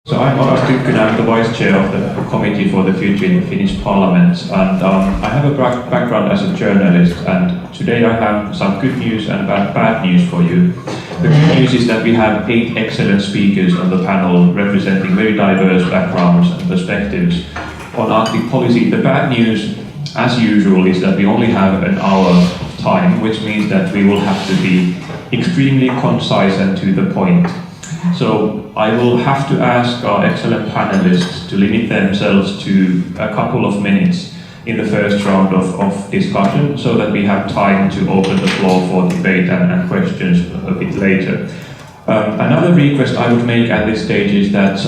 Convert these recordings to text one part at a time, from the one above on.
So I'm Oras, Tynkkynen, I'm the Vice Chair of the Committee for the Future in the Finnish Parliament, and I have a background as a journalist, and today I have some good news and bad news for you. The good news is that we have 8 excellent speakers on the panel representing very diverse backgrounds and perspectives on Arctic policy. The bad news, as usual, is that we only have an hour of time, which means that we will have to be extremely concise and to the point. So I will have to ask our excellent panelists to limit themselves to a couple of minutes in the first round of discussion so that we have time to open the floor for debate and questions a bit later. Another request I would make at this stage is that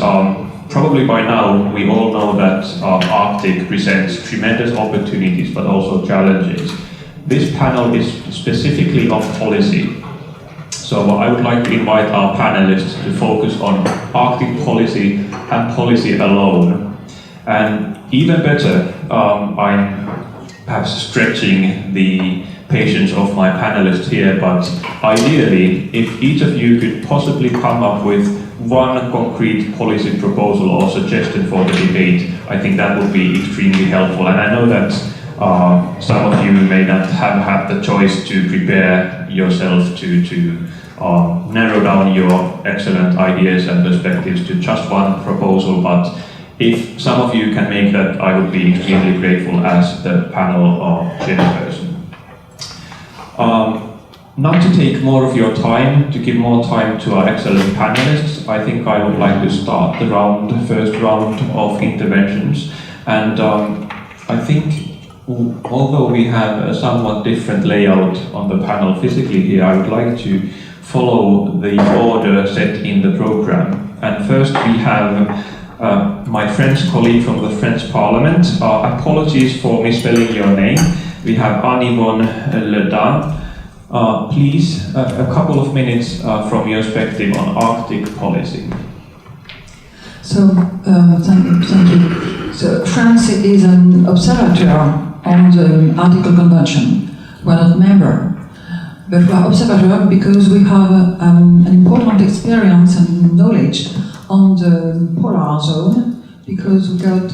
probably by now we all know that Arctic presents tremendous opportunities but also challenges. This panel is specifically on policy. So I would like to invite our panelists to focus on Arctic policy and policy alone. And even better, I'm perhaps stretching the patience of my panelists here, but ideally, if each of you could possibly come up with one concrete policy proposal or suggestion for the debate, I think that would be extremely helpful. And I know that some of you may not have had the choice to prepare yourself to narrow down your excellent ideas and perspectives to just one proposal, but if some of you can make that, I would be extremely grateful as the panel chairperson. Not to take more of your time, to give more time to our excellent panelists, I think I would like to start the first round of interventions. And I think although we have a somewhat different layout on the panel physically here, I would like to follow the order set in the program. And first we have my French colleague from the French Parliament. Apologies for misspelling your name. We have Anne-Yvonne Ledin. Please, a couple of minutes from your perspective on Arctic policy. So, thank you. So, France is an observator on the Arctic Convention. We are not member, but we are observator because we have an important experience and knowledge on the polar zone, because we got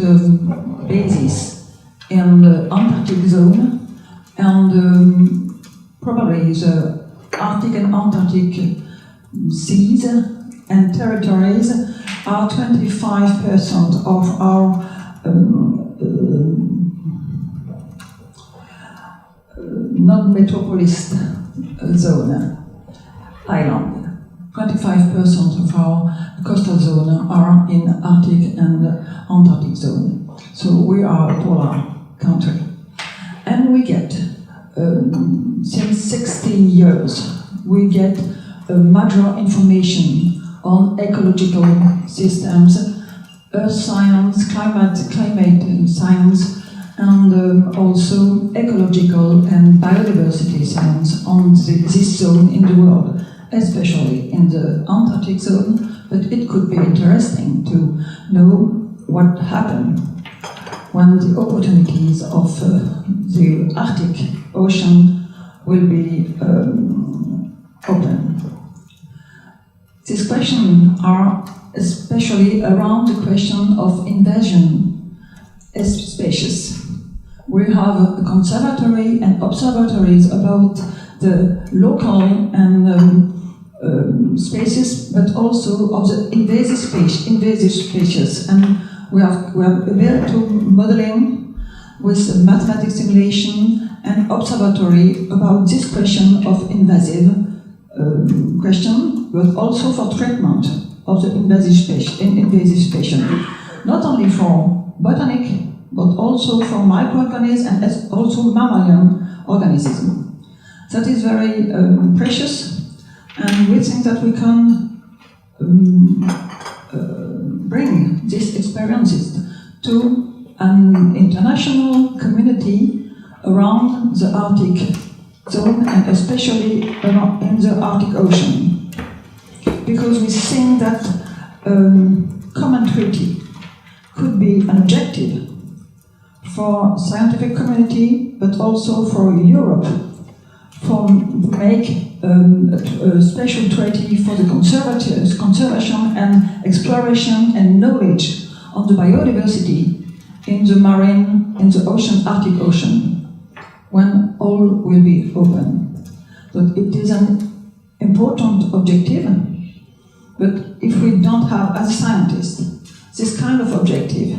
bases in the Antarctic zone, and probably the Arctic and Antarctic seas and territories are 25% of our non-metropolis zone, island. 25% of our coastal zone are in Arctic and Antarctic zone. So we are a polar country. And we get, since 16 years, we get major information on ecological systems, earth science, climate science, and also ecological and biodiversity science on this zone in the world, especially in the Antarctic zone, but it could be interesting to know what happened when the opportunities of the Arctic Ocean will be open. These questions are especially around the question of invasion species. We have a conservatory and observatories about the local and species, but also of the invasive species. And we are able to modeling with mathematics simulation and observatory about this question of invasive question, but also for treatment of the invasive species, not only for botanic, but also for microorganisms and also mammalian organisms. That is very precious, and we think that we can bring these experiences to an international community around the Arctic zone and especially in the Arctic Ocean. Because we think that common treaty could be an objective for scientific community, but also for Europe, for make a special treaty for the conservation and exploration and knowledge on the biodiversity in the marine, in the ocean, Arctic Ocean, when all will be open. But it is an important objective, but if we don't have, as scientists, this kind of objective,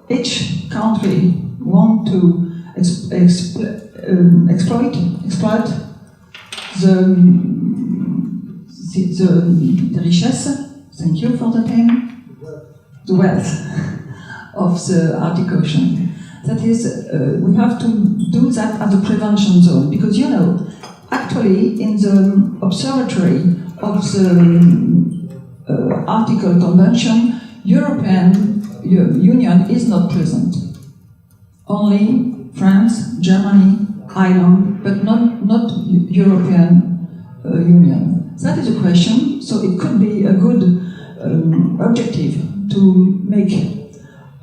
each country want to exploit the richesse, thank you for the name, the wealth of the Arctic Ocean. That is, we have to do that as a prevention zone, because you know, actually in the observatory of the Arctic Convention, European Union is not present. Only France, Germany, Ireland, but not European Union. That is a question, so it could be a good objective to make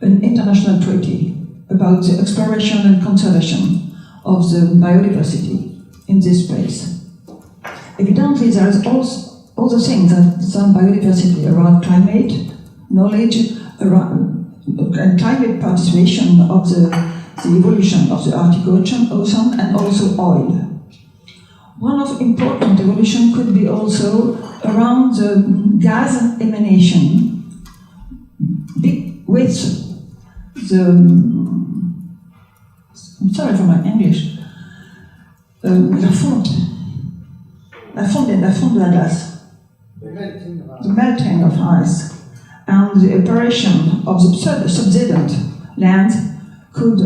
an international treaty about the exploration and conservation of the biodiversity in this place. Evidently, there is also other things that some biodiversity around climate, knowledge, around and climate participation of the evolution of the Arctic Ocean and also oil. One of important evolution could be also around the gas emanation with the, I'm sorry for my English, la fonte de la glace, the melting of ice, and the evaporation of the subsidence land could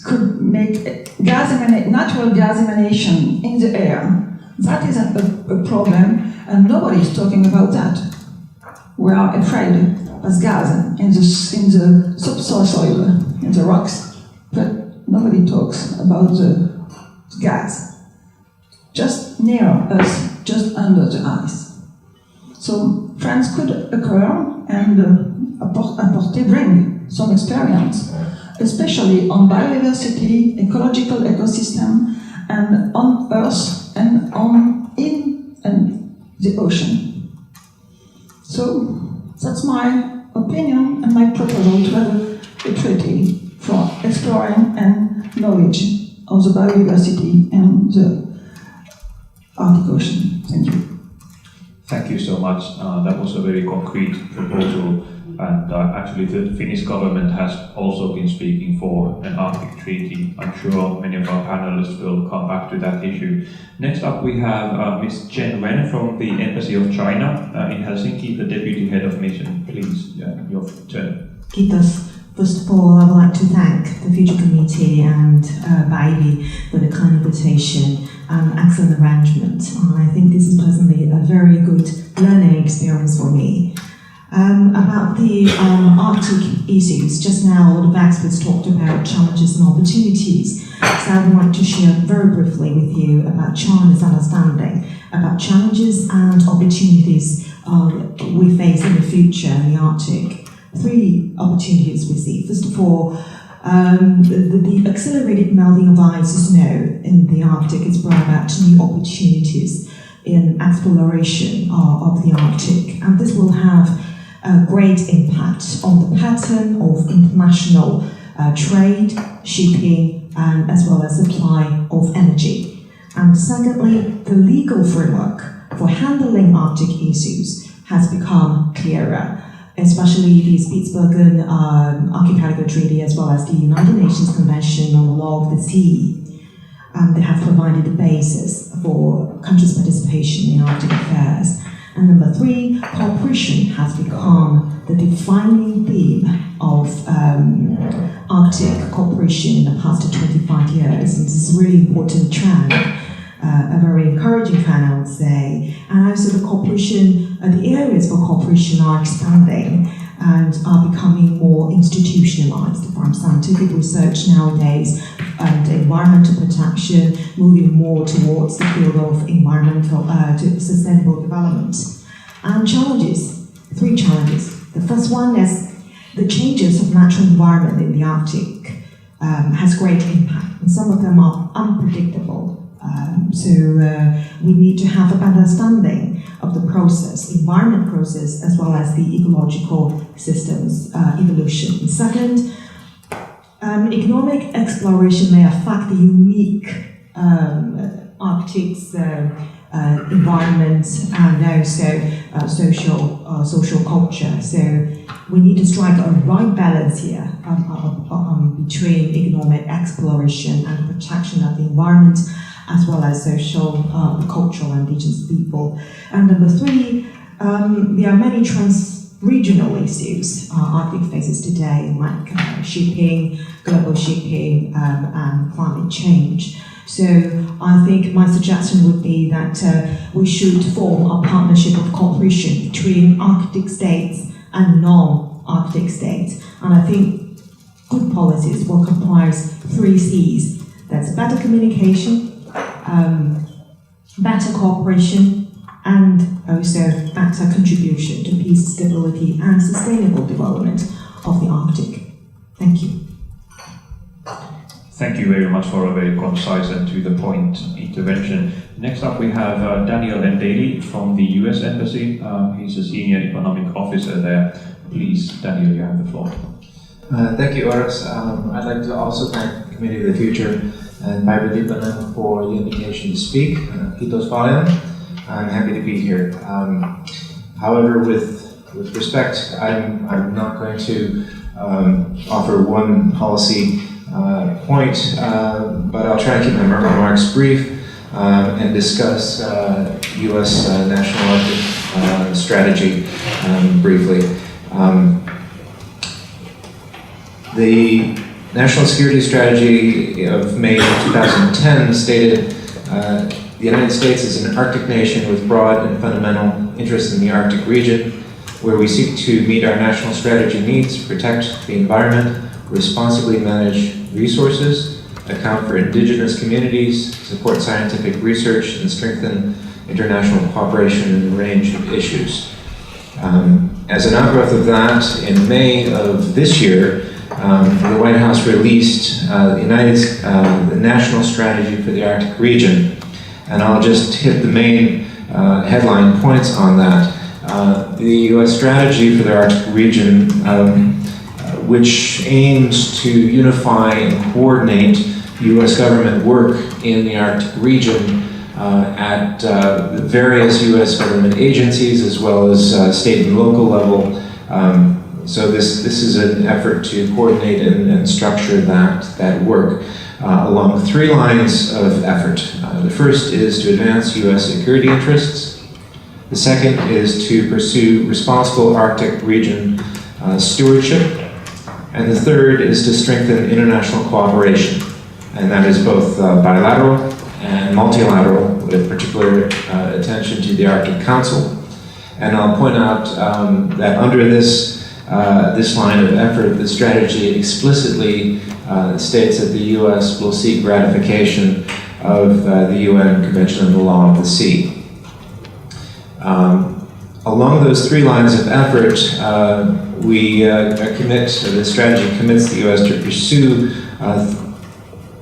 could make natural gas emanation in the air. That is a problem, and nobody is talking about that. We are afraid of gas in the subsoil, in the rocks, but nobody talks about the gas just near us, just under the ice. So France could occur and bring some experience, especially on biodiversity, ecological ecosystem, and on Earth and in the ocean. So that's my opinion and my proposal to have a treaty for exploring and knowledge of the biodiversity and the Arctic Ocean. Thank you. Thank you so much. That was a very concrete proposal, and actually the Finnish government has also been speaking for an Arctic treaty. I'm sure many of our panelists will come back to that issue. Next up we have Ms. Chen Wen from the Embassy of China in Helsinki, the Deputy Head of Mission. Please, your turn. Kiitos. First of all, I would like to thank the Future Committee and Levi for the kind invitation and excellent arrangement. I think this is personally a very good learning experience for me. About the Arctic issues, just now all the experts talked about challenges and opportunities. So I would like to share very briefly with you about China's understanding about challenges and opportunities we face in the future in the Arctic. 3 opportunities we see. First of all, the accelerated melting of ice and snow in the Arctic has brought about new opportunities in exploration of the Arctic, and this will have a great impact on the pattern of international trade, shipping, and as well as supply of energy. And secondly, the legal framework for handling Arctic issues has become clearer, especially the Spitsbergen Archipelago Treaty as well as the United Nations Convention on the Law of the Sea. They have provided the basis for countries' participation in Arctic affairs. And number 3, cooperation has become the defining theme of Arctic cooperation in the past 25 years. And this is a really important trend, a very encouraging trend, I would say. And also the cooperation, the areas for cooperation are expanding and are becoming more institutionalized, from scientific research nowadays and environmental protection, moving more towards the field of environmental to sustainable development. And challenges, 3 challenges. The first one is the changes of natural environment in the Arctic has great impact, and some of them are unpredictable We need to have a better understanding of the process, environment process, as well as the ecological systems evolution. Second, economic exploration may affect the unique Arctic's environment and also social culture. So we need to strike a right balance here between economic exploration and protection of the environment, as well as social, cultural and indigenous people. And number three, there are many trans-regional issues Arctic faces today, like shipping, global shipping, and climate change. So I think my suggestion would be that we should form a partnership of cooperation between Arctic states and non-Arctic states. And I think good policies will comprise 3 C's. That's better communication, better cooperation, and also better contribution to peace, stability, and sustainable development of the Arctic. Thank you. Thank you very much for a very concise and to the point intervention. Next up we have Daniel Daly from the US Embassy. He's a senior economic officer there. Please, Daniel, you have the floor. Thank you, Oras. I'd like to also thank the Committee of the Future and Päivi Lipponen for the invitation to speak. Kiitos paljon. I'm happy to be here. However, with respect, I'm not going to offer one policy point, but I'll try to keep my remarks brief and discuss U.S. national Arctic strategy briefly. The National Security Strategy of May 2010 stated the United States is an Arctic nation with broad and fundamental interests in the Arctic region, where we seek to meet our national strategy needs, protect the environment, responsibly manage resources, account for indigenous communities, support scientific research, and strengthen international cooperation in a range of issues. As an outgrowth of that, in May of this year, the White House released the National Strategy for the Arctic Region, and I'll just hit the main headline points on that. The U.S. strategy for the Arctic region, which aims to unify and coordinate U.S. government work in the Arctic region at various U.S. government agencies as well as state and local level. So this is an effort to coordinate and structure that work along 3 lines of effort. The first is to advance U.S. security interests. The second is to pursue responsible Arctic region stewardship. And the third is to strengthen international cooperation. And that is both bilateral and multilateral, with particular attention to the Arctic Council. And I'll point out that under this line of effort, the strategy explicitly states that the U.S. will seek ratification of the UN Convention on the Law of the Sea. Along those 3 lines of effort, the strategy commits the U.S. to pursue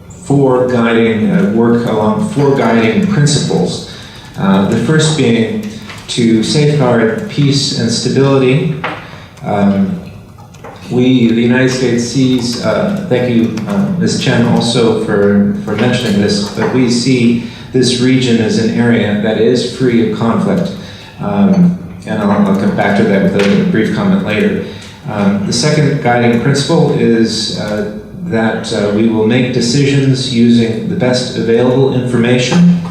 4 guiding work along 4 guiding principles. The first being to safeguard peace and stability. The United States sees, thank you, Ms. Chen, also for mentioning this, but we see this region as an area that is free of conflict. And I'll come back to that with a brief comment later. The second guiding principle is that we will make decisions using the best available information,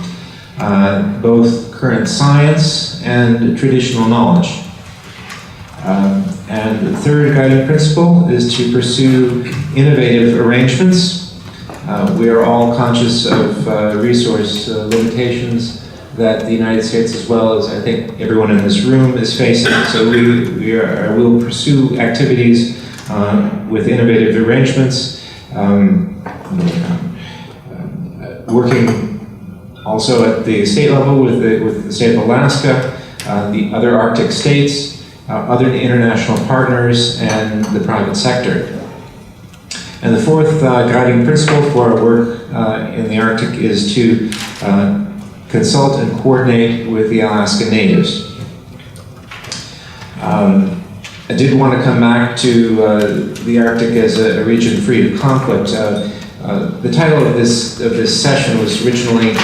both current science and traditional knowledge. And the third guiding principle is to pursue innovative arrangements. We are all conscious of resource limitations that the United States, as well as I think everyone in this room, is facing. So we will pursue activities with innovative arrangements, working also at the state level with the state of Alaska, the other Arctic states, other international partners, and the private sector. And the fourth guiding principle for our work in the Arctic is to consult and coordinate with the Alaska Natives. I did want to come back to the Arctic as a region free of conflict. The title of this session was originally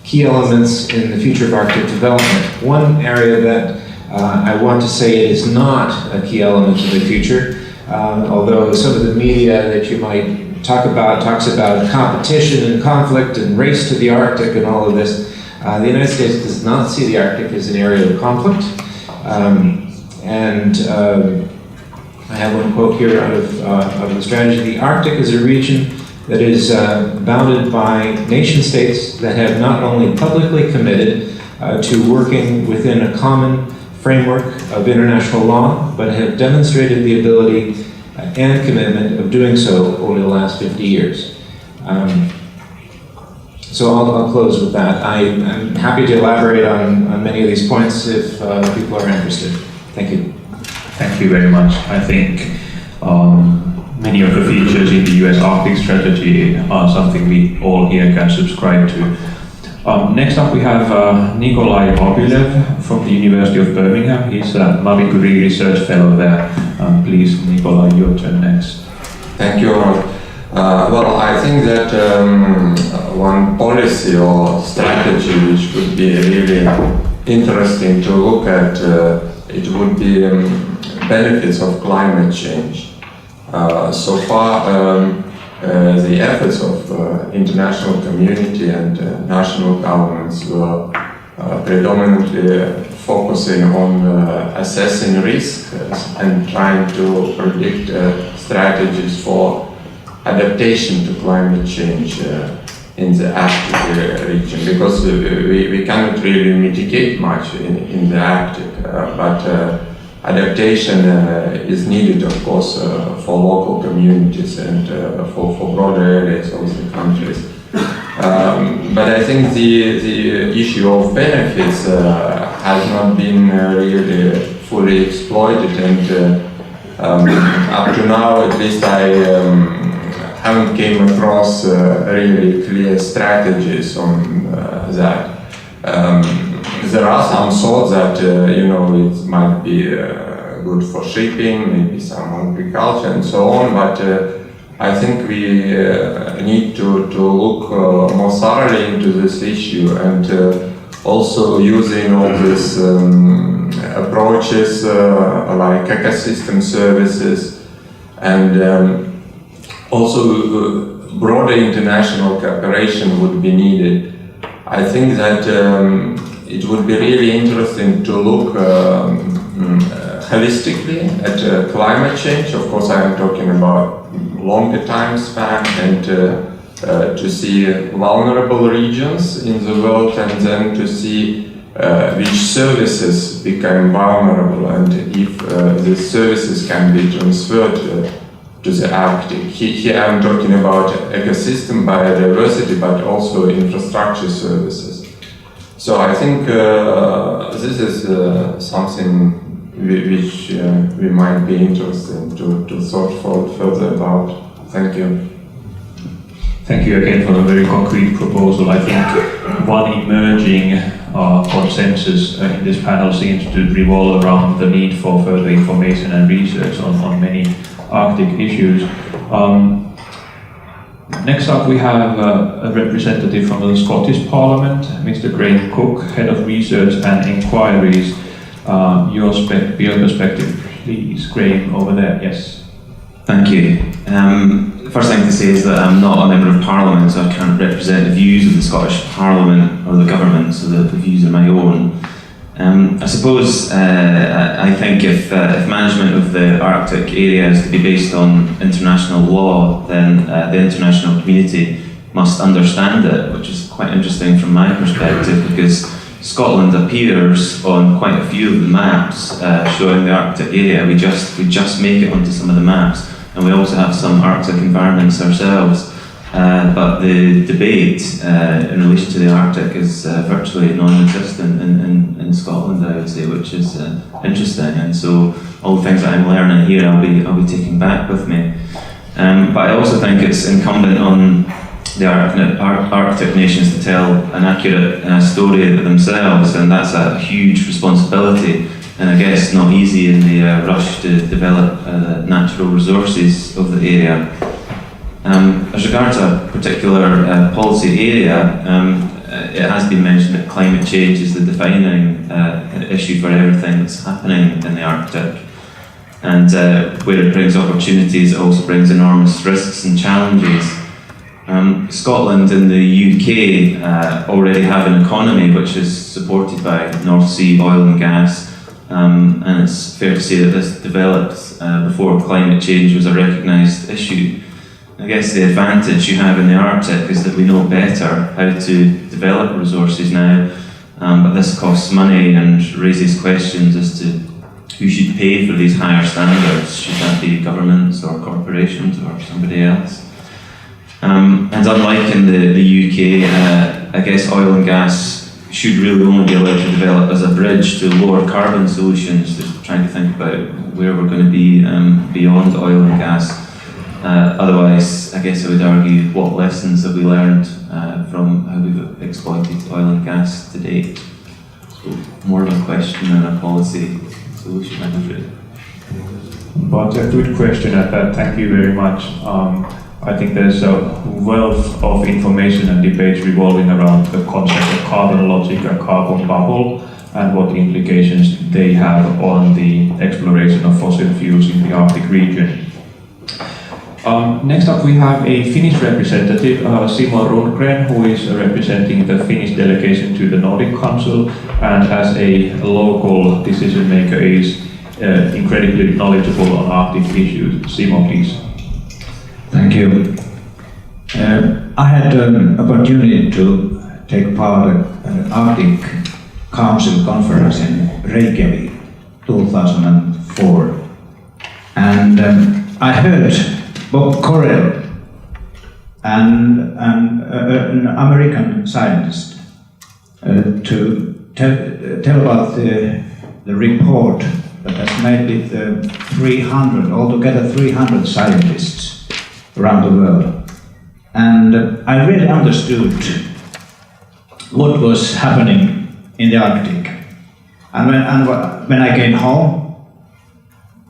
Key Elements in the Future of Arctic Development. One area that I want to say is not a key element of the future, although some of the media that you might talks about competition and conflict and race to the Arctic and all of this. The United States does not see the Arctic as an area of conflict. I have one quote here out of the strategy. The Arctic is a region that is bounded by nation states that have not only publicly committed to working within a common framework of international law, but have demonstrated the ability and commitment of doing so over the last 50 years. So I'll close with that. I'm happy to elaborate on many of these points if people are interested. Thank you. Thank you very much. I think many of the features in the US Arctic strategy are something we all here can subscribe to. Next up we have Nikolai Mobilev from the University of Birmingham. He's a Marie Curie Research Fellow there. Please, Nikolai, your turn next. Thank you. Well, I think that one policy or strategy which would be really interesting to look at, it would be benefits of climate change. So far, the efforts of international community and national governments were predominantly focusing on assessing risk and trying to predict strategies for adaptation to climate change in the Arctic region, because we cannot really mitigate much in the Arctic, but adaptation is needed, of course, for local communities and for broader areas of the countries. But I think the issue of benefits has not been really fully exploited, and up to now, at least, I haven't came across really clear strategies on that. There are some thoughts that it might be good for shipping, maybe some agriculture and so on, but I think we need to look more thoroughly into this issue, and also using all these approaches like ecosystem services, and also broader international cooperation would be needed. I think that it would be really interesting to look holistically at climate change. Of course, I am talking about longer time span, and to see vulnerable regions in the world, and then to see which services become vulnerable, and if these services can be transferred to the Arctic. Here I'm talking about ecosystem biodiversity, but also infrastructure services. So I think this is something which we might be interested to thought further about. Thank you. Thank you again for a very concrete proposal. I think one emerging consensus in this panel seems to revolve around the need for further information and research on many Arctic issues. Next up we have a representative from the Scottish Parliament, Mr. Graham Cook, Head of Research and Inquiries. Your perspective, please. Graham, over there, yes. Thank you. The first thing to say is that I'm not a member of Parliament, so I can't represent the views of the Scottish Parliament or the government, so the views are my own. I suppose I think if management of the Arctic area is to be based on international law, then the international community must understand it, which is quite interesting from my perspective, because Scotland appears on quite a few of the maps showing the Arctic area. We just make it onto some of the maps, and we also have some Arctic environments ourselves. But the debate in relation to the Arctic is virtually non-existent in Scotland, I would say, which is interesting. And so all the things that I'm learning here, I'll be taking back with me. But I also think it's incumbent on the Arctic nations to tell an accurate story themselves, and that's a huge responsibility, and I guess not easy in the rush to develop the natural resources of the area. As regards a particular policy area, it has been mentioned that climate change is the defining issue for everything that's happening in the Arctic. And where it brings opportunities, it also brings enormous risks and challenges. Scotland and the UK already have an economy which is supported by North Sea oil and gas, and it's fair to say that this developed before climate change was a recognised issue. I guess the advantage you have in the Arctic is that we know better how to develop resources now, but this costs money and raises questions as to who should pay for these higher standards. Should that be governments or corporations or somebody else? And unlike in the UK, I guess oil and gas should really only be allowed to develop as a bridge to lower carbon solutions, just trying to think about where we're going to be beyond oil and gas. Otherwise, I guess I would argue, what lessons have we learned from how we've exploited oil and gas to date? So more of a question than a policy solution, I'm afraid. But a good question at that, thank you very much. I think there's a wealth of information and debates revolving around the concept of carbon logic and carbon bubble and what implications they have on the exploration of fossil fuels in the Arctic region. Next up we have a Finnish representative, Simo Rundgren, who is representing the Finnish delegation to the Nordic Council, and as a local decision maker is incredibly knowledgeable on Arctic issues. Simo, please. Thank you. I had an opportunity to take part in an Arctic Council conference in Reykjavik 2004, and I heard Bob Correll, an American scientist, to tell about the report that has made with 300, altogether 300 scientists around the world. And I really understood what was happening in the Arctic. And when I came home,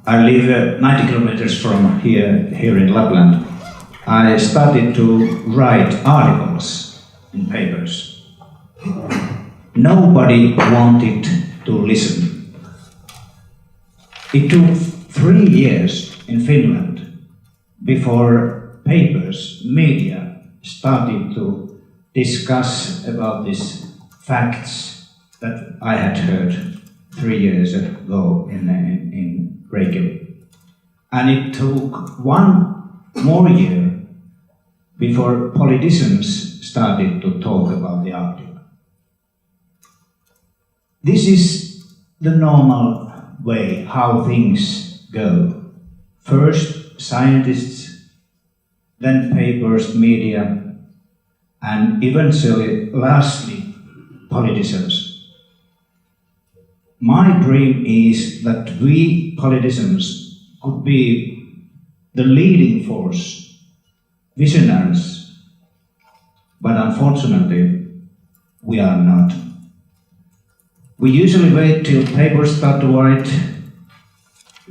I live 90 kilometers from here in Lapland. I started to write articles in papers. Nobody wanted to listen. It took 3 years in Finland before papers, media started to discuss about these facts that I had heard 3 years ago in Reykjavik. And it took 1 more year before politicians started to talk about the Arctic. This is the normal way how things go. First scientists, then papers, media, and eventually, lastly, politicians. My dream is that we politicians could be the leading force, visionaries, but unfortunately, we are not. We usually wait till papers start to write,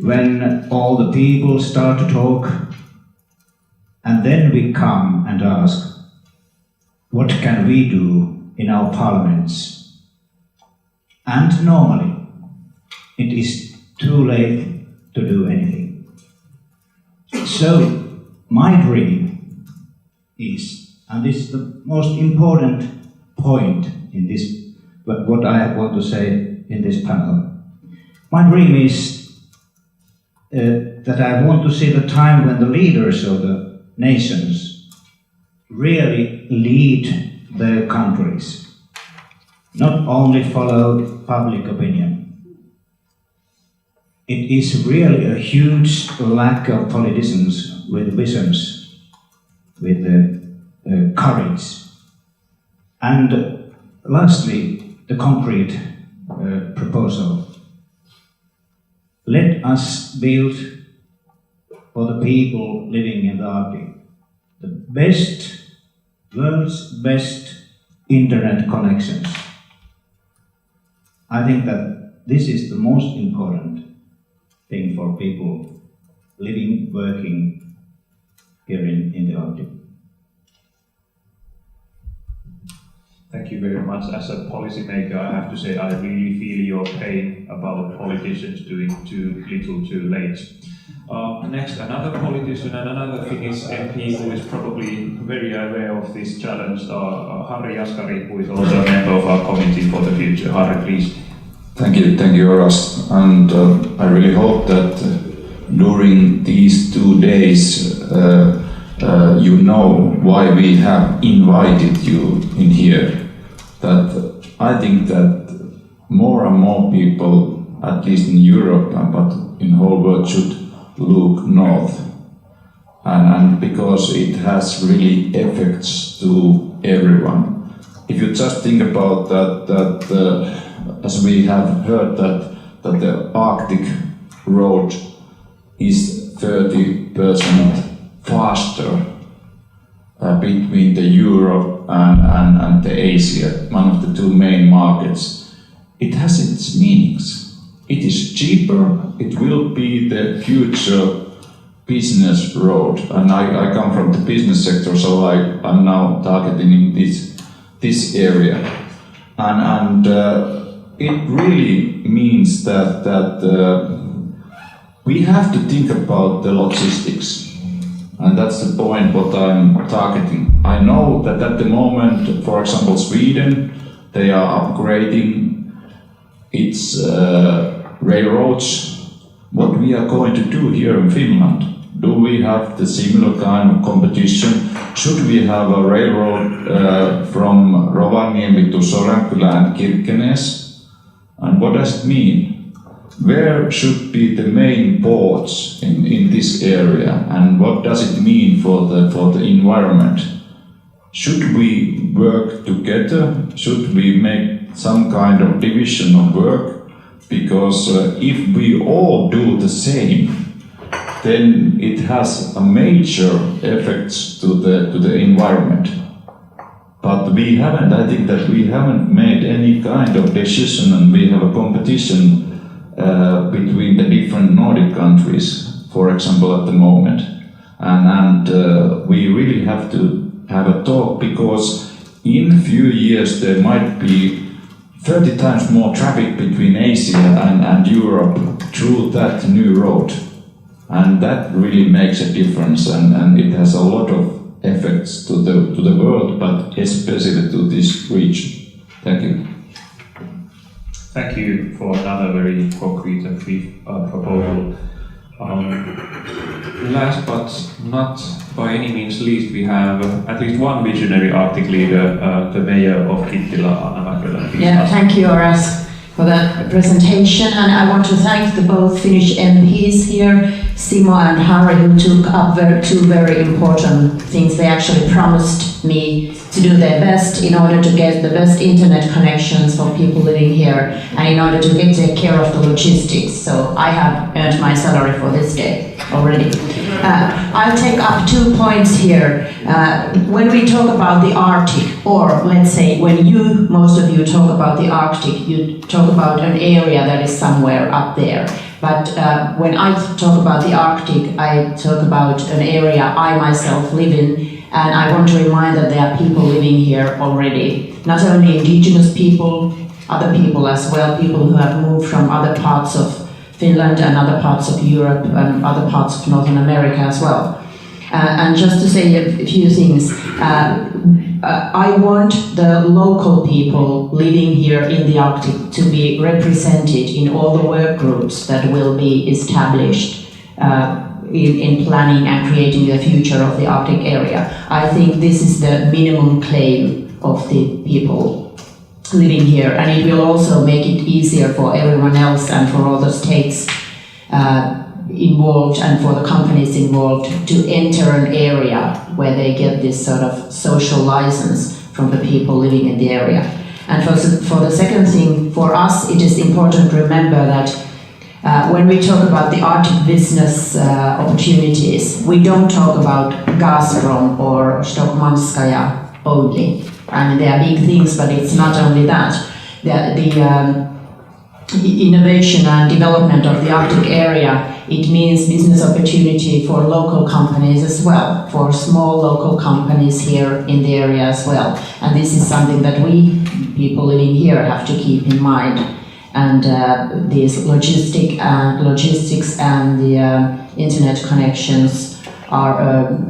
when all the people start to talk, and then we come and ask, what can we do in our parliaments? And normally, it is too late to do anything. So, my dream is, and this is the most important point in this, what I want to say in this panel. My dream is that I want to see the time when the leaders of the nations really lead their countries, not only follow public opinion. It is really a huge lack of politicians with visions, with courage. And lastly, the concrete proposal. Let us build for the people living in the Arctic. The world's best internet connections. I think that this is the most important thing for people living, working here in the Arctic. Thank you very much. As a policymaker, I have to say I really feel your pain about politicians doing too little too late. Next, another politician and another Finnish MP who is probably very aware of this challenge, Harri Jaskari, who is also a member of our committee for the future. Harri, please. Thank you, Oras. And I really hope that during these 2 days you know why we have invited you in here. That I think that more and more people, at least in Europe, but in the whole world, should look north. And because it has really effects to everyone. If you just think about that as we have heard that the Arctic road is 30% faster between the Europe and the Asia, one of the 2 main markets. It has its meanings. It is cheaper, it will be the future business road. And I come from the business sector, so I'm now targeting this area. And it really means that we have to think about the logistics. And that's the point what I'm targeting. I know that at the moment, for example, Sweden, they are upgrading its railroads. What we are going to do here in Finland? Do we have the similar kind of competition? Should we have a railroad from Rovaniemi to Sodankylä and Kirkenes? And what does it mean? Where should be the main ports in this area, and what does it mean for the environment? Should we work together? Should we make some kind of division of work? Because if we all do the same, then it has a major effects to the environment. But we haven't. I think that we haven't made any kind of decision, and we have a competition between the different Nordic countries, for example, at the moment. And we really have to have a talk, because in a few years there might be 30 times more traffic between Asia and Europe through that new road. And that really makes a difference, and it has a lot of effects to the world, but especially to this region. Thank you. Thank you for another very concrete and brief proposal. Last but not by any means least, we have at least one visionary Arctic leader, the mayor of Kittilä, Anna Mäkelä. Yeah, thank you, Oras, for that presentation, and I want to thank the both Finnish MPs here, Simo and Harri, who took up 2 very important things. They actually promised me to do their best in order to get the best internet connections for people living here, and in order to take care of the logistics. So I have earned my salary for this day already. I'll take up 2 points here. When we talk about the Arctic, or let's say when most of you talk about the Arctic, you talk about an area that is somewhere up there. But when I talk about the Arctic, I talk about an area I myself live in, and I want to remind that there are people living here already. Not only indigenous people, other people as well, people who have moved from other parts of Finland and other parts of Europe and other parts of Northern America as well. And just to say a few things, I want the local people living here in the Arctic to be represented in all the work groups that will be established in planning and creating the future of the Arctic area. I think this is the minimum claim of the people living here, and it will also make it easier for everyone else and for all the states involved and for the companies involved to enter an area where they get this sort of social license from the people living in the area. And for the second thing, for us it is important to remember that When we talk about the Arctic business opportunities, we don't talk about Gazprom or Stockmanskaya only. I mean, they are big things, but it's not only that. The innovation and development of the Arctic area, it means business opportunity for local companies as well, for small local companies here in the area as well. And this is something that we, people living here, have to keep in mind. And these logistics and the internet connections are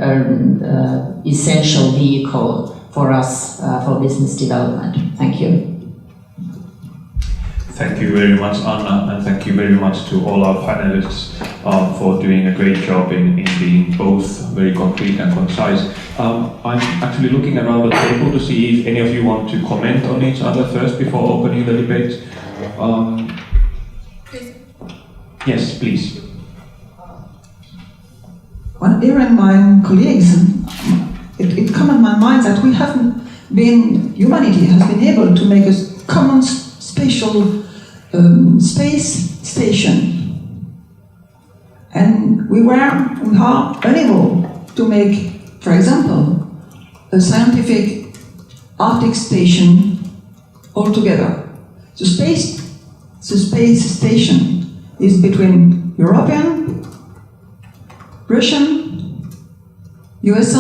an essential vehicle for us for business development. Thank you. Thank you very much, Anna, and thank you very much to all our panelists for doing a great job in being both very concrete and concise. I'm actually looking around the table to see if any of you want to comment on each other first before opening the debate. Yes, please. When hearing my colleagues, it comes in my mind that we haven't been, humanity has been able to make a common spatial space station. And we are unable to make, for example, a scientific Arctic station altogether. The space station is between European, Russian, US,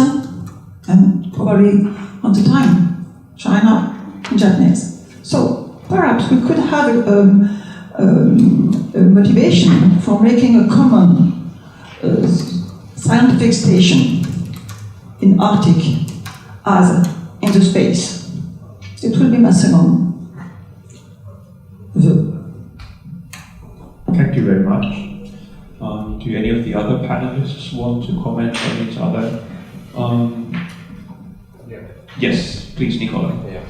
and probably at the time, China and Japanese. So perhaps we could have a motivation for making a common scientific station in Arctic as in the space. It will be maximum. Thank you very much. Do any of the other panelists want to comment on each other? Yes, please, Nikolai. Yeah,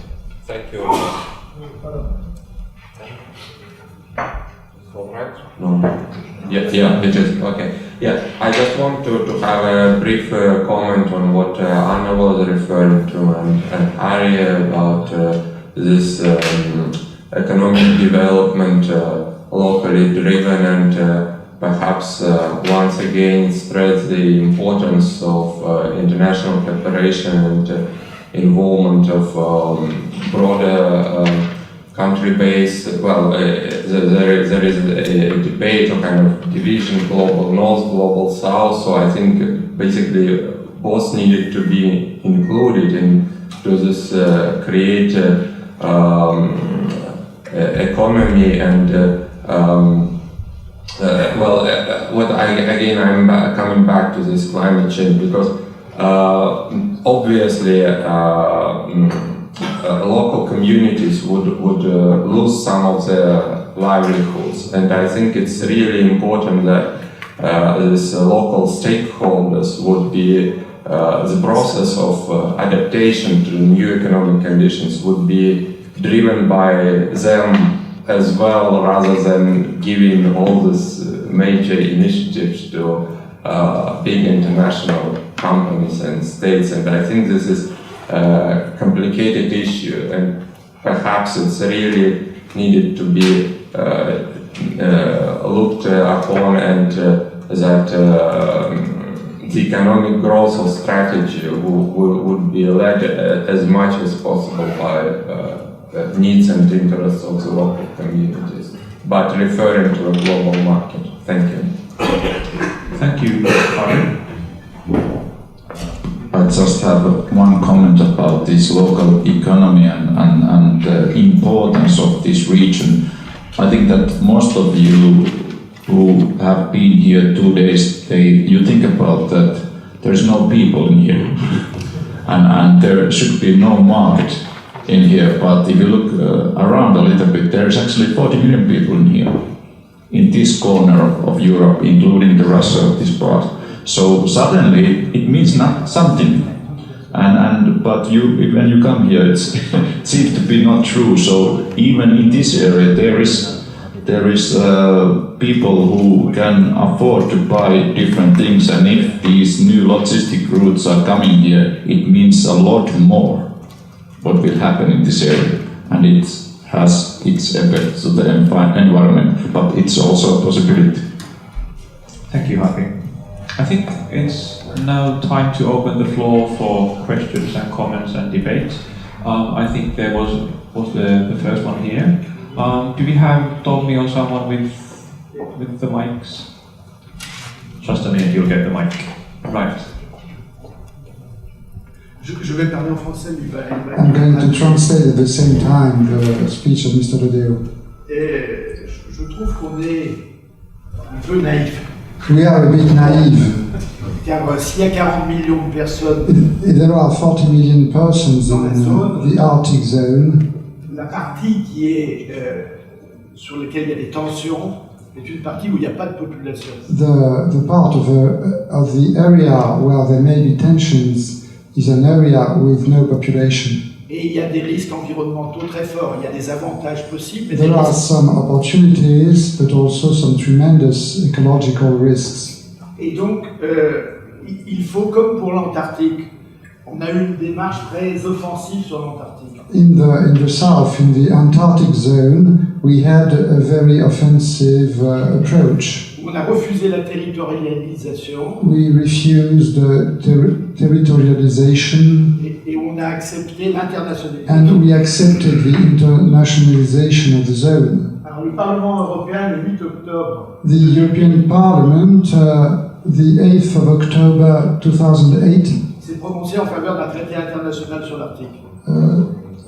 thank you. All right? No. Yeah, it is. Okay. Yeah, I just want to have a brief comment on what Anna was referring to and Harry about this economic development locally driven and perhaps once again stress the importance of international cooperation and involvement of broader country-based, well, there is a debate or kind of division, global north, global south, so I think basically both needed to be included into this create economy and I'm coming back to this climate change because obviously local communities would lose some of their livelihoods, and I think it's really important that these local stakeholders would be the process of adaptation to new economic conditions would be driven by them as well, rather than giving all these major initiatives to big international companies and states. And I think this is a complicated issue, and perhaps it's really needed to be looked upon, and that the economic growth of strategy would be led as much as possible by needs and interests of the local communities, but referring to a global market. Thank you. Thank you, Harry. I just have one comment about this local economy and the importance of this region. I think that most of you who have been here 2 days, you think about that there's no people in here and there should be no market in here, but if you look around a little bit, there's actually 40 million people in here, in this corner of Europe, including the Russia of this part. So suddenly it means not something, but when you come here, it seems to be not true. So even in this area, there is people who can afford to buy different things, and if these new logistic routes are coming here, it means a lot more what will happen in this area, and it has its effects on the environment, but it's also a possibility. Thank you, Harry. I think it's now time to open the floor for questions and comments and debate. I think there was the first one here. Do we have Tommy or someone with the mics? Just a minute, you'll get the mic. Right. Je vais parler en français, lui va. I'm going to translate at the same time the speech of Mr. Rodeo. Et je trouve qu'on est un peu naïf. We are a bit naive. Car s'il y a 40 millions de personnes, If there are 40 million persons in the Arctic zone, la partie qui est sur laquelle il y a des tensions est une partie où il n'y a pas de population. the part of the area where there may be tensions is an area with no population. Et il y a des risques environnementaux très forts. Il y a des avantages possibles, mais des There are risques. some opportunities, but also some tremendous ecological risks. Et donc, il faut, comme pour l'Antarctique, on a eu une démarche très offensive sur l'Antarctique. In the south, in the Antarctic zone, we had a very offensive approach. On a refusé la territorialisation We refused territorialization, et on a accepté l'internationalisation. and we accepted the internationalization of the zone. Alors, le Parlement européen, le 8 octobre, The European Parliament, the 8th of October 2008, s'est prononcé en faveur d'un traité international sur l'Arctique.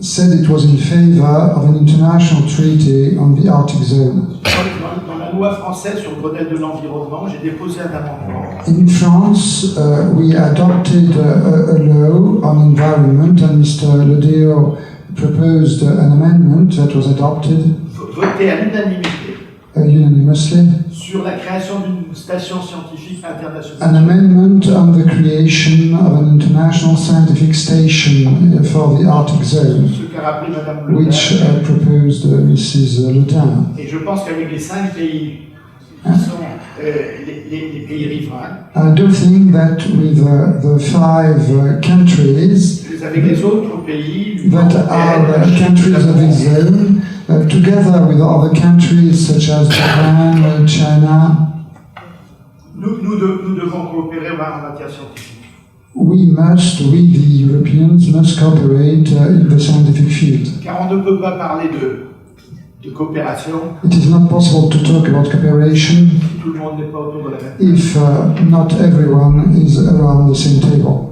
said it was in favor of an international treaty on the Arctic zone. Dans la loi française sur le Grenelle de l'environnement, j'ai déposé un amendement. In France, we adopted a law on environment, and Mr. Lodeo proposed an amendment that was adopted Voté à l'unanimité unanimously, sur la création d'une station scientifique an internationale. amendment on the creation of an international scientific station for the Arctic zone, Ce qu'a rappelé Madame Le which Pen. proposed Mrs. Le Pen. Et je pense qu'avec les 5 pays qui sont les pays riverains, I do think that with the 5 countries avec les autres pays, l'Union that are européenne, countries of Japon, this zone, together with other countries such as Japan, China, nous devons coopérer en matière scientifique. we, the Europeans, must cooperate in the scientific field. Car on ne peut pas parler de coopération It is not possible to talk about cooperation si tout le monde n'est pas autour de la même table. if not everyone is around the same table.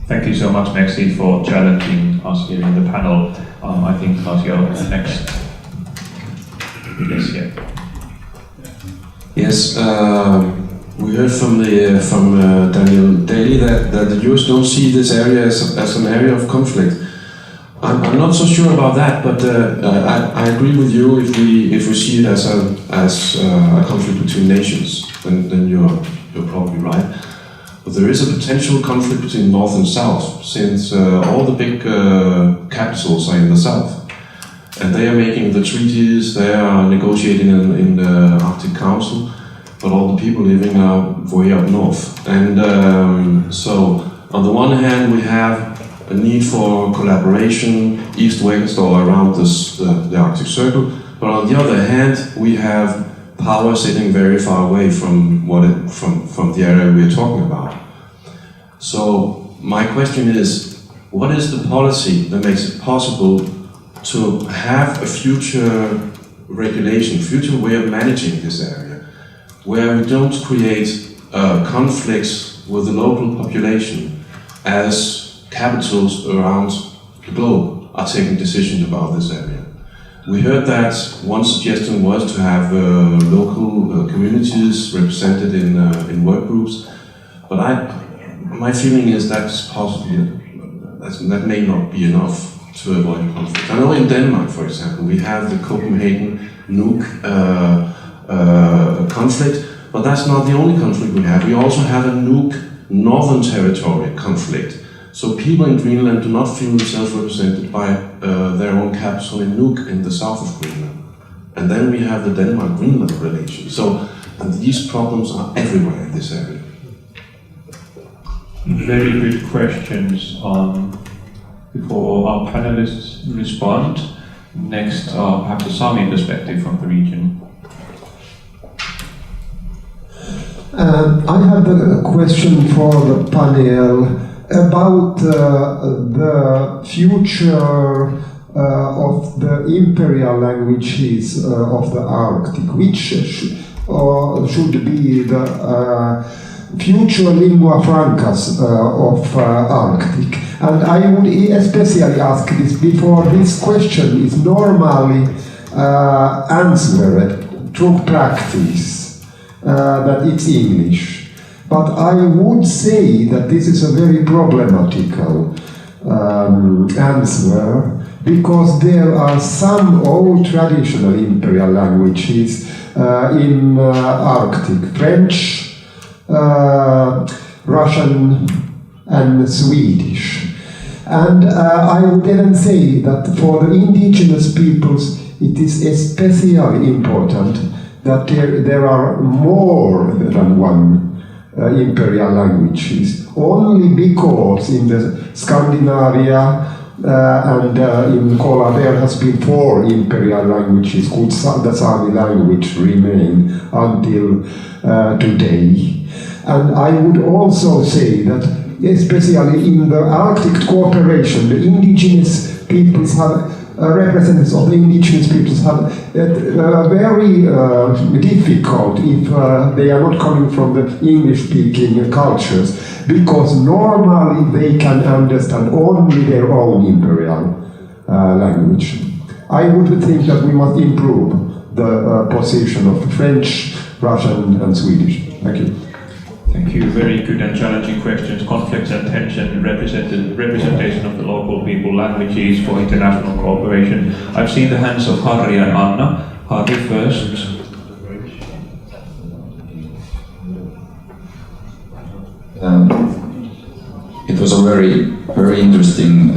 Thank you so much, Maxi, for challenging us here in the panel. I think Klaus-Jan next. Yes, yeah. Yes, we heard from Daniel Daly that the US don't see this area as an area of conflict. I'm not so sure about that, but I agree with you. If we see it as a conflict between nations, then you're probably right. But there is a potential conflict between North and South, since all the big capitals are in the South. And they are making the treaties, they are negotiating in the Arctic Council, but all the people living are way up north. And so, on the one hand, we have a need for collaboration east-west or around the Arctic Circle, but on the other hand, we have power sitting very far away from from the area we are talking about. So my question is, what is the policy that makes it possible to have a future regulation, future way of managing this area, where we don't create conflicts with the local population as capitals around the globe are taking decisions about this area? We heard that one suggestion was to have local communities represented in work groups, but my feeling is that's possibly, that may not be enough to avoid conflict. I know in Denmark, for example, we have the Copenhagen nuke conflict, but that's not the only conflict we have. We also have a nuke Northern Territory conflict. So people in Greenland do not feel themselves represented by their own capital in Nuuk in the south of Greenland. And then we have the Denmark-Greenland relation. So these problems are everywhere in this area. Very good questions. Before our panelists respond, Next, perhaps a Sami perspective from the region. I have a question for the panel about the future of the imperial languages of the Arctic, which should be the future lingua francas of Arctic. And I would especially ask this before this question is normally answered through practice, that it's English. But I would say that this is a very problematical answer, because there are some old traditional imperial languages in Arctic, French, Russian and Swedish. And I would even say that for the indigenous peoples it is especially important that there are more than one imperial languages, only because in the Scandinavia and in Kola there has been 4 imperial languages, could the Sami language remain until today. And I would also say that especially in the Arctic cooperation, the indigenous peoples have representatives of the indigenous peoples have very difficult if they are not coming from the English-speaking cultures, because normally they can understand only their own imperial language. I would think that we must improve the position of French, Russian and Swedish. Thank you. Thank you. Very good and challenging questions. Conflicts and tension, representation of the local people, languages for international cooperation. I've seen the hands of Harri and Anna. Harri first. It was a very interesting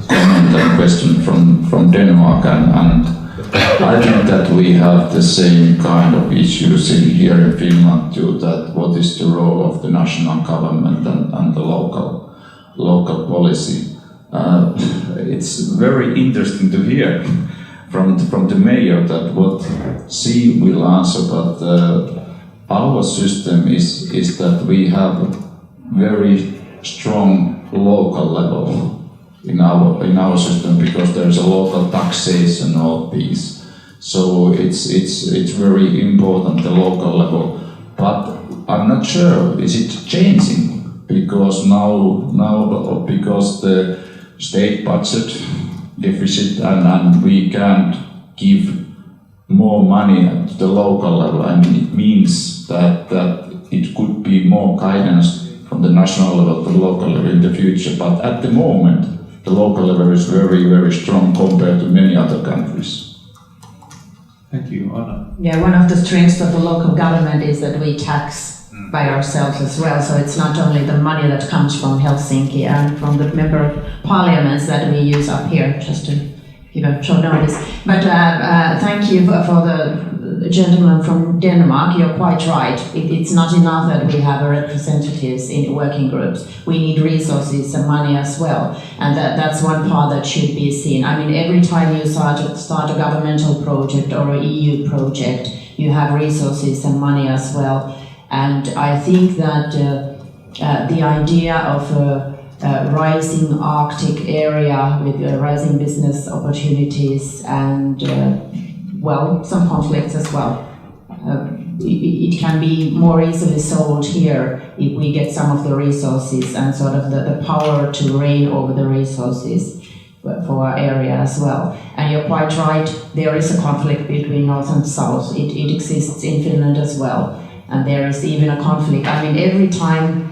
comment and question from Denmark, and I think that we have the same kind of issues here in Finland too, that what is the role of the national government and the local policy. It's very interesting to hear from the mayor that what she will answer, but our system is that we have very strong local level in our system, because there's a local taxation and all these. So it's very important, the local level. But I'm not sure, is it changing? Because now because the state budget deficit and we can't give more money to the local level, and it means that it could be more guidance from the national level to the local level in the future. But at the moment, the local level is very, very strong compared to many other countries. Thank you, Anna. Yeah, one of the strengths of the local government is that we tax by ourselves as well. So it's not only the money that comes from Helsinki and from the member parliaments that we use up here, just to give a short notice. But thank you for the gentleman from Denmark. You're quite right. It's not enough that we have representatives in working groups. We need resources and money as well. And that's one part that should be seen. I mean, every time you start a governmental project or an EU project, you have resources and money as well. And I think that the idea of a rising Arctic area with rising business opportunities and some conflicts as well. It can be more easily solved here if we get some of the resources and sort of the power to reign over the resources for our area as well. And you're quite right, there is a conflict between North and South. It exists in Finland as well. And there is even a conflict. I mean, every time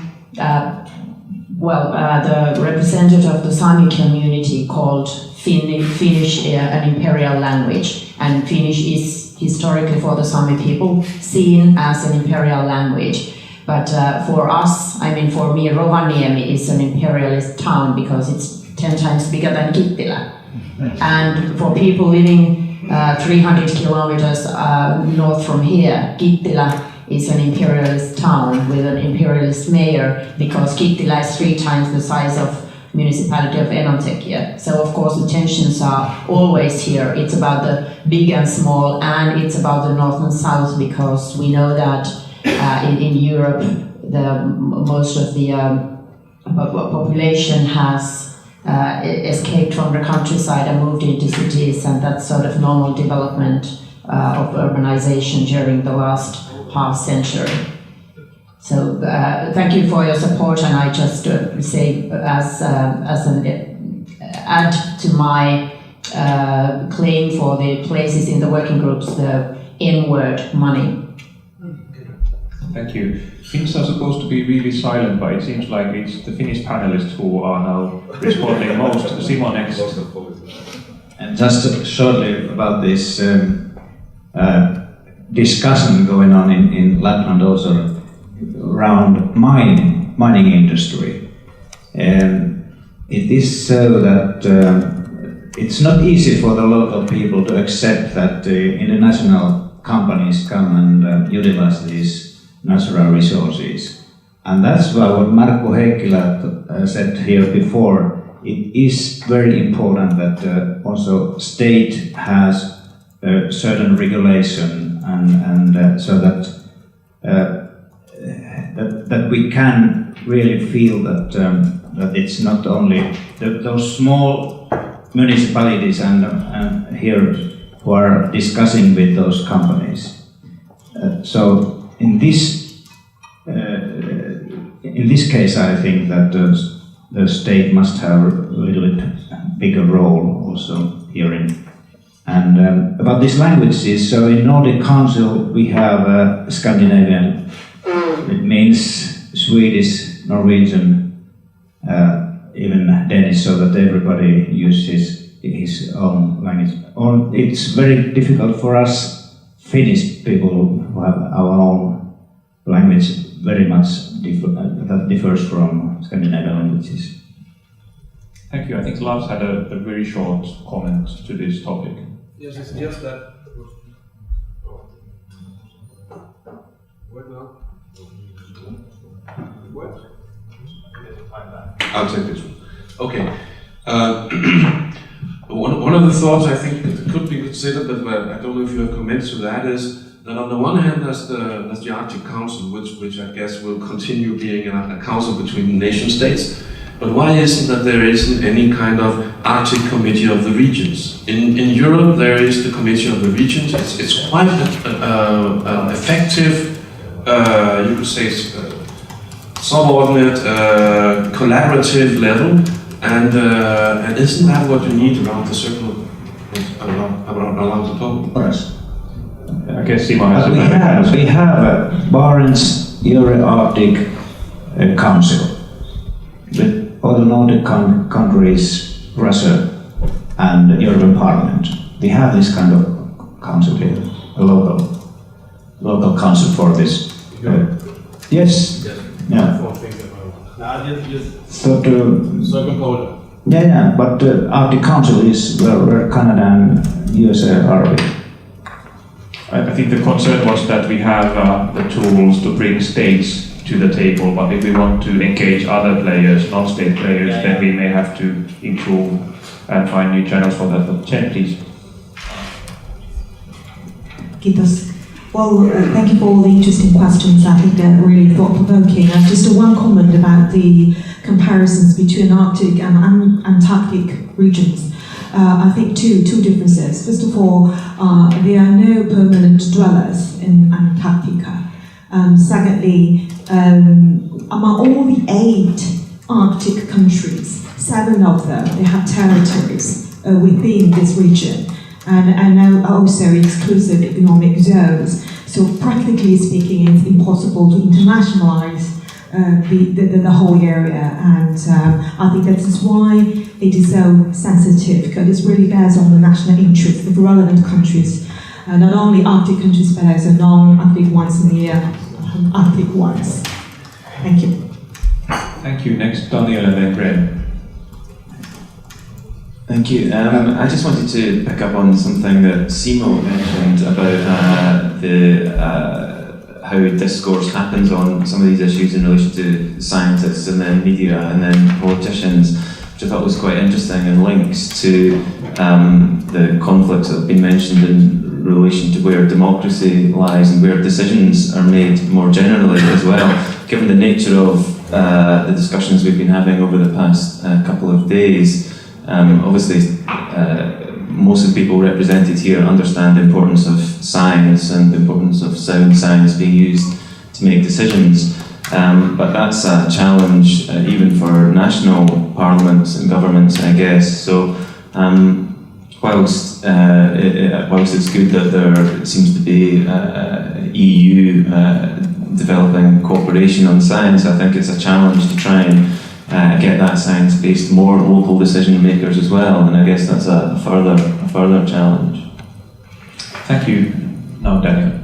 the representative of the Sami community called Finnish an imperial language, and Finnish is historically for the Sami people seen as an imperial language. But for us, I mean for me, Rovaniemi is an imperialist town because it's 10 times bigger than Kittilä. And for people living 300 kilometers north from here, Kittilä is an imperialist town with an imperialist mayor, because Kittilä is 3 times the size of municipality of Enontekiö. So of course the tensions are always here. It's about the big and small, and it's about the north and south, because we know that in Europe most of the population has escaped from the countryside and moved into cities, and that's sort of normal development of urbanization during the last half century. So thank you for your support, and I just say as an add to my claim for the places in the working groups, the N-word money. Thank you. Finns are supposed to be really silent, but it seems like it's the Finnish panelists who are now responding most. Simo next. And just shortly about this discussion going on in Lapland also around mining industry. It is so that it's not easy for the local people to accept that international companies come and utilize these natural resources. And that's why what Markku Heikkilä said here before, it is very important that also state has a certain regulation and so that that we can really feel that that it's not only those small municipalities and here who are discussing with those companies. So in this case, I think that the state must have a little bit bigger role also here. And about these languages, so in Nordic Council we have Scandinavian. It means Swedish, Norwegian, even Danish, so that everybody uses his own language. It's very difficult for us Finnish people who have our own language very much that differs from Scandinavian languages. Thank you. I think Lars had a very short comment to this topic. Yes, it's just that. What now? What? I'll take this one. Okay. One of the thoughts I think that could be considered, but I don't know if you have comments to that, is that on the one hand there's the Arctic Council, which I guess will continue being a council between nation states. But why isn't that there isn't any kind of Arctic Committee of the Regions? In Europe there is the Committee of the Regions. It's quite an effective, you could say, subordinate, collaborative level. And isn't that what you need around the circle, around the table? Oras. I guess Simo has we have a Barents Euro-Arctic Council with all the Nordic countries, Russia and the European Parliament. We have this kind of council here, a local council for this. Yes. Yeah. So yeah, but the Arctic Council is where Canada and USA are. I think the concern was that we have the tools to bring states to the table, but if we want to engage other players, non-state players, then we may have to improve and find new channels for that. But Chen, please. Kiitos. Well, thank you for all the interesting questions. I think they're really thought-provoking. Just one comment about the comparisons between Arctic and Antarctic regions. I think two differences. First of all, there are no permanent dwellers in Antarctica. Secondly, among all the 8 Arctic countries, 7 of them, they have territories within this region. And also exclusive economic zones. So practically speaking, it's impossible to internationalize the whole area. And I think that is why it is so sensitive, because it's really based on the national interest of relevant countries, not only Arctic countries, but also non-Arctic ones and the Arctic ones. Thank you. Thank you. Next, Daniel and then Graham. Thank you. I just wanted to pick up on something that Simo mentioned about how discourse happens on some of these issues in relation to scientists and then media and then politicians. which I thought was quite interesting and links to the conflicts that have been mentioned in relation to where democracy lies and where decisions are made more generally as well. Given the nature of the discussions we've been having over the past couple of days, obviously most of the people represented here understand the importance of science and the importance of sound science being used to make decisions. But that's a challenge even for national parliaments and governments, I guess. So whilst it's good that there seems to be EU developing cooperation on science, I think it's a challenge to try and get that science-based more local decision makers as well, and I guess that's a further challenge. Thank you. Now, Daniel.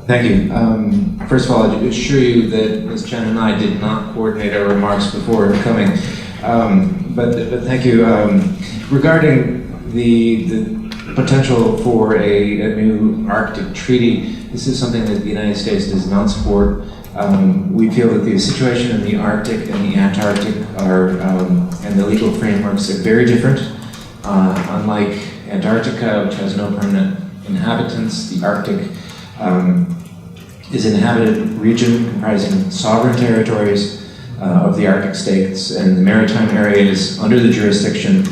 Thank you. First of all, I assure you that Ms. Chen and I did not coordinate our remarks before coming. But thank you. Regarding the potential for a new Arctic treaty, this is something that the United States does not support. We feel that the situation in the Arctic and the Antarctic are, and the legal frameworks are very different. Unlike Antarctica, which has no permanent inhabitants, the Arctic is an inhabited region comprising sovereign territories of the Arctic states, and the maritime area is under the jurisdiction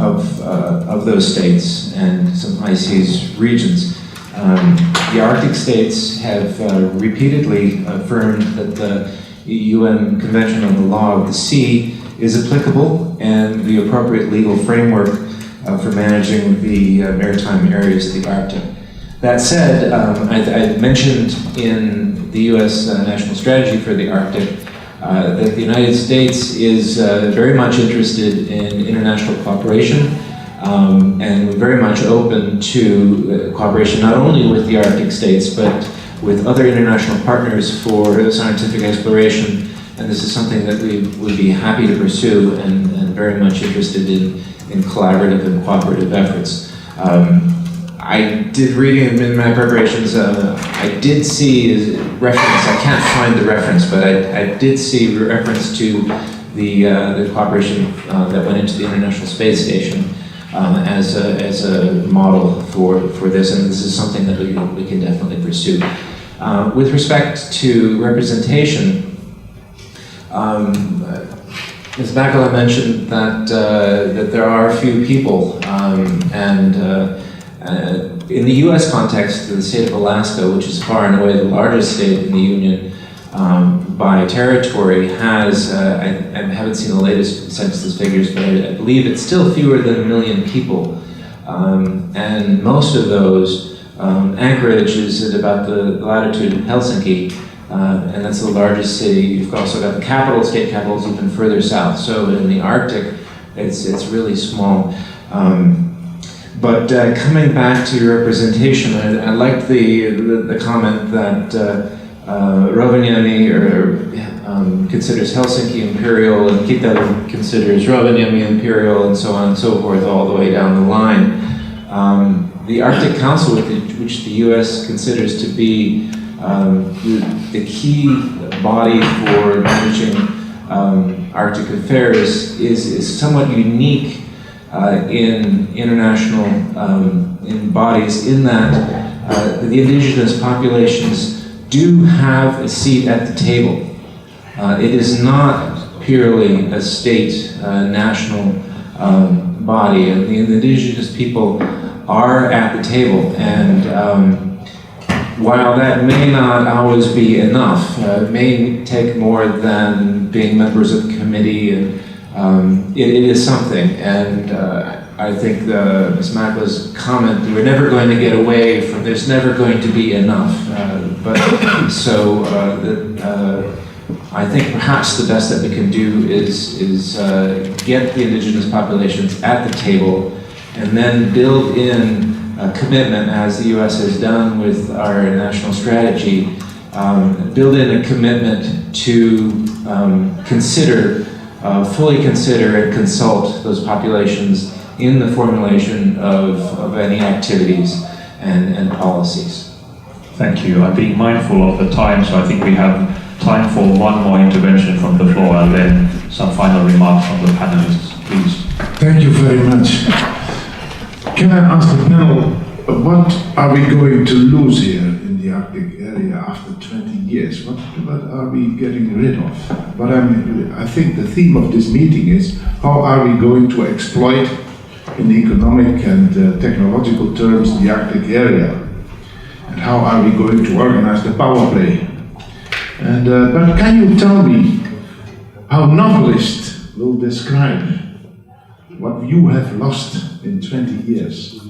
of those states and some high seas regions. The Arctic states have repeatedly affirmed that the UN Convention on the Law of the Sea is applicable and the appropriate legal framework for managing the maritime areas of the Arctic. That said, I mentioned in the US National Strategy for the Arctic that the United States is very much interested in international cooperation, and we're very much open to cooperation not only with the Arctic states but with other international partners for scientific exploration, and this is something that we would be happy to pursue and very much interested in collaborative and cooperative efforts. I did reading in my preparations, I did see reference, I can't find the reference, but I did see reference to the cooperation that went into the International Space Station as a model for this, and this is something that we can definitely pursue. With respect to representation, Ms. Bakala mentioned that there are a few people, in the U.S. context, the state of Alaska, which is far and away the largest state in the Union by territory, has, I haven't seen the latest census figures, but I believe it's still fewer than 1 million people. And most of those, Anchorage is at about the latitude of Helsinki, and that's the largest city. You've also got the capital, state capitals even further south. So in the Arctic, it's really small. But coming back to your representation, I liked the comment that Rovaniemi considers Helsinki imperial and Kittilä considers Rovaniemi imperial, and so on and so forth, all the way down the line. The Arctic Council, which the U.S. considers to be the key body for managing Arctic affairs, is somewhat unique in international in bodies, in that the indigenous populations do have a seat at the table. It is not purely a state national body, and the indigenous people are at the table, and while that may not always be enough, it may take more than being members of the committee, and it is something. And I think Ms. Makla's comment, we're never going to get away from, there's never going to be enough. I think perhaps the best that we can do is get the indigenous populations at the table, and then build in a commitment, as the U.S. has done with our national strategy, build in a commitment to fully consider and consult those populations in the formulation of any activities and policies. Thank you. I'm being mindful of the time, so I think we have time for one more intervention from the floor and then some final remarks from the panelists, please. Thank you very much. Can I ask the panel, what are we going to lose here in the Arctic area after 20 years? What are we getting rid of? But I think the theme of this meeting is, how are we going to exploit in economic and technological terms the Arctic area? And how are we going to organize the power play? And but can you tell me how novelists will describe what you have lost in 20 years?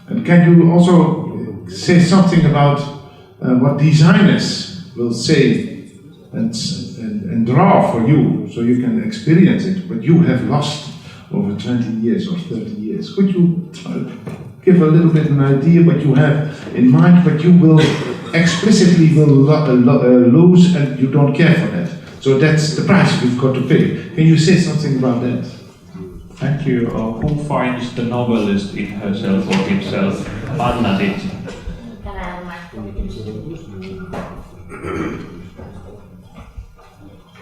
And can you also say something about what designers will say and draw for you, so you can experience it, what you have lost over 20 years or 30 years? Could you give a little bit an idea what you have in mind, what you will explicitly lose and you don't care for that? So that's the price we've got to pay. Can you say something about that? Thank you. Who finds the novelist in herself or himself? Anna did.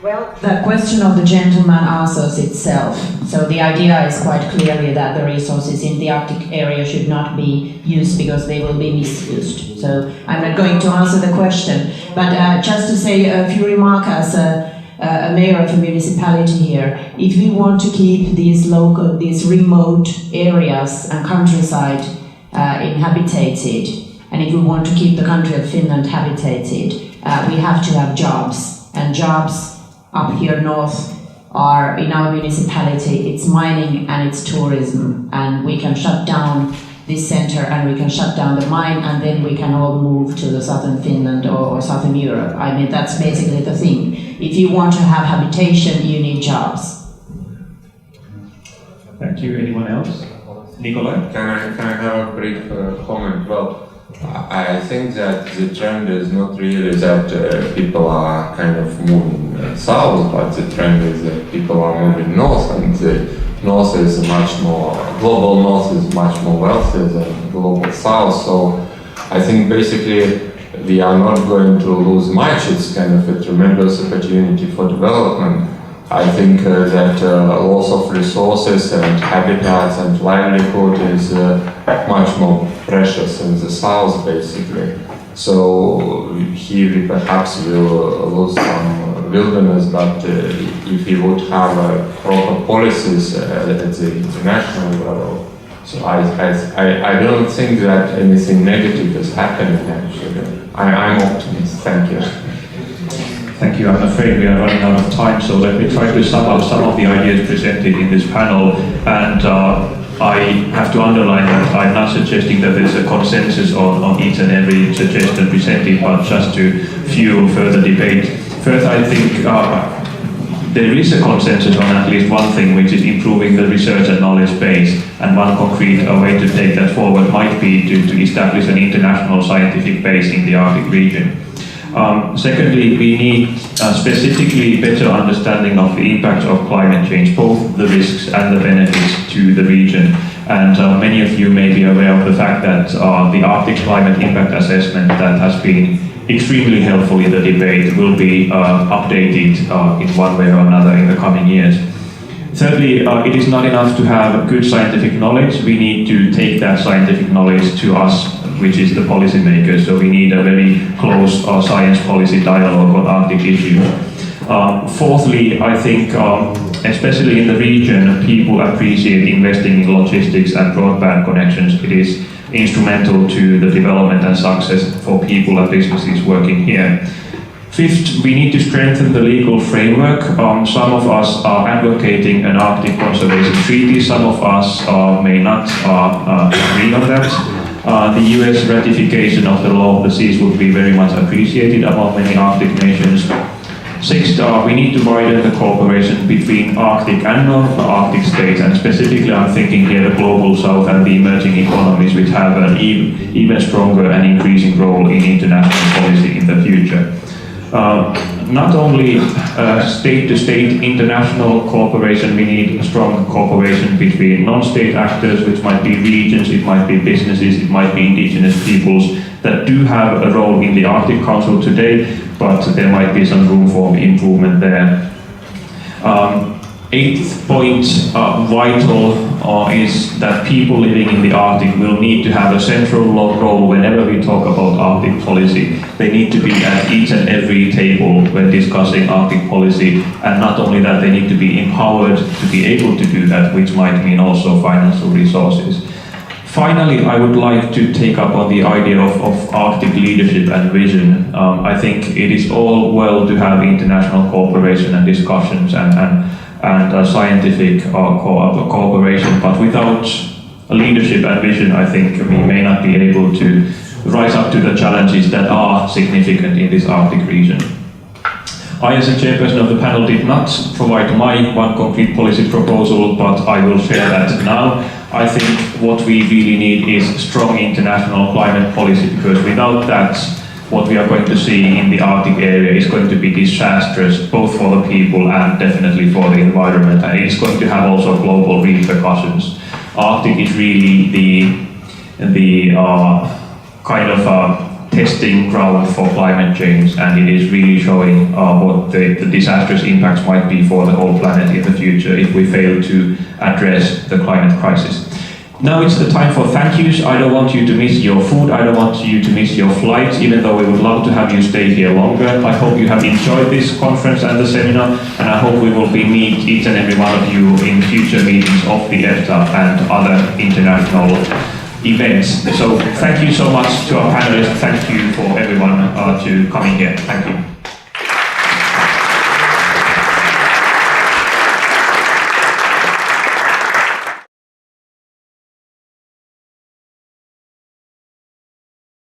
Well, the question of the gentleman answers itself. So the idea is quite clearly that the resources in the Arctic area should not be used because they will be misused. So I'm not going to answer the question, but just to say a few remarks as a mayor of a municipality here. If we want to keep these remote areas and countryside inhabited, and if we want to keep the country of Finland habitated, we have to have jobs. And jobs up here north are, in our municipality, it's mining and it's tourism. And we can shut down this center and we can shut down the mine and then we can all move to the southern Finland or southern Europe. I mean, that's basically the thing. If you want to have habitation, you need jobs. Thank you. Anyone else? Nikolai? Can I have a brief comment? Well, I think that the trend is not really that people are kind of moving south, but the trend is that people are moving north, and the north is much more, global north is much more wealthy than global south. So I think basically we are not going to lose much. It's kind of a tremendous opportunity for development. I think that loss of resources and habitats and livelihood is much more precious in the south, basically. So here we perhaps will lose some wilderness, but if we would have proper policies at the international level, so I don't think that anything negative is happening actually. I'm optimist. Thank you. Thank you. I'm afraid we are running out of time, so let me try to sum up some of the ideas presented in this panel. And I have to underline that I'm not suggesting that there's a consensus on each and every suggestion presented, but just to fuel further debate. First, I think there is a consensus on at least one thing, which is improving the research and knowledge base. And one concrete way to take that forward might be to establish an international scientific base in the Arctic region. Secondly, we need specifically better understanding of the impacts of climate change, both the risks and the benefits to the region. And many of you may be aware of the fact that the Arctic Climate Impact Assessment that has been extremely helpful in the debate will be updated in one way or another in the coming years. Thirdly, it is not enough to have good scientific knowledge. We need to take that scientific knowledge to us, which is the policymakers. So we need a very close science policy dialogue on Arctic issues. Fourthly, I think, especially in the region, people appreciate investing in logistics and broadband connections. It is instrumental to the development and success for people and businesses working here. Fifth, we need to strengthen the legal framework. Some of us are advocating an Arctic Conservation Treaty. Some of us may not agree on that. The US ratification of the Law of the Seas would be very much appreciated among many Arctic nations. Sixth, we need to widen the cooperation between Arctic and non-Arctic states, and specifically I'm thinking here the global south and the emerging economies, which have an even stronger and increasing role in international policy in the future. Not only state-to-state international cooperation, we need strong cooperation between non-state actors, which might be regions, it might be businesses, it might be indigenous peoples that do have a role in the Arctic Council today, but there might be some room for improvement there. Eighth point, vital is that people living in the Arctic will need to have a central role whenever we talk about Arctic policy. They need to be at each and every table when discussing Arctic policy, and not only that, they need to be empowered to be able to do that, which might mean also financial resources. Finally, I would like to take up on the idea of Arctic leadership and vision. I think it is all well to have international cooperation and discussions and scientific cooperation, but without leadership and vision, I think we may not be able to rise up to the challenges that are significant in this Arctic region. I, as a chairperson of the panel, did not provide my one concrete policy proposal, but I will share that now. I think what we really need is strong international climate policy, because without that, what we are going to see in the Arctic area is going to be disastrous, both for the people and definitely for the environment, and it's going to have also global repercussions. Arctic is really the kind of testing ground for climate change, and it is really showing what the disastrous impacts might be for the whole planet in the future if we fail to address the climate crisis. Now it's the time for thank yous. I don't want you to miss your food, I don't want you to miss your flights, even though we would love to have you stay here longer. I hope you have enjoyed this conference and the seminar, and I hope we will meet each and every one of you in future meetings of the EFTA and other international events. So thank you so much to our panelists, thank you for everyone to coming here. Thank you.